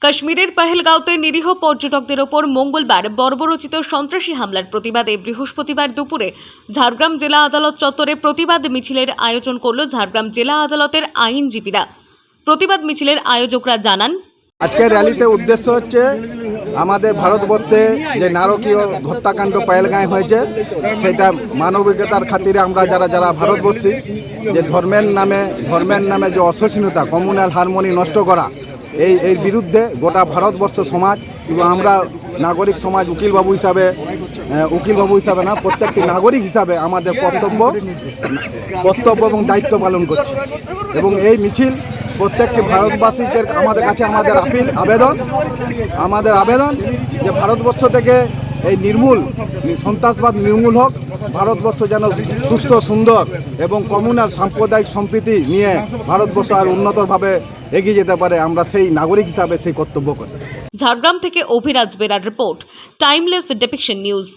কাশ্মীরের পহেলগাঁওতে নিরীহ পর্যটকদের ওপর মঙ্গলবার বর্বরোচিত সন্ত্রাসী হামলার প্রতিবাদে বৃহস্পতিবার দুপুরে ঝাড়গ্রাম জেলা আদালত চত্বরে প্রতিবাদ মিছিলের আয়োজন করল ঝাড়গ্রাম জেলা আদালতের আইনজীবীরা। প্রতিবাদ মিছিলের আয়োজকরা জানান, আজকের র্যালিতে উদ্দেশ্য হচ্ছে আমাদের ভারতবর্ষে যে নারকীয় হত্যাকাণ্ড পহেলগাঁয়ে হয়েছে সেটা মানবিকতার খাতিরে আমরা যারা ভারতবর্ষী যে ধর্মের নামে যে অসহিষ্ণুতা, কমিউনাল হারমোনি নষ্ট করা, এই বিরুদ্ধে গোটা ভারতবর্ষ সমাজ এবং আমরা নাগরিক সমাজ উকিলবাবু হিসাবে না, প্রত্যেকটি নাগরিক হিসাবে আমাদের কর্তব্য এবং দায়িত্ব পালন করছি। এবং এই মিছিল প্রত্যেকটি ভারতবাসীকে আমাদের কাছে আমাদের আবেদন যে ভারতবর্ষ থেকে এই সন্ত্রাসবাদ নির্মূল হোক, ভারতবর্ষ যেন সুস্থ, সুন্দর এবং কমিউনাল সাম্প্রদায়িক সম্প্রীতি নিয়ে ভারতবর্ষ আর উন্নতভাবে এগিয়ে যেতে পারে। আমরা সেই নাগরিক হিসাবে সেই কর্তব্য করি। ঝাড়গ্রাম থেকে অভিরাজ বেরার রিপোর্ট, টাইমলেস ডিপিকশন নিউজ।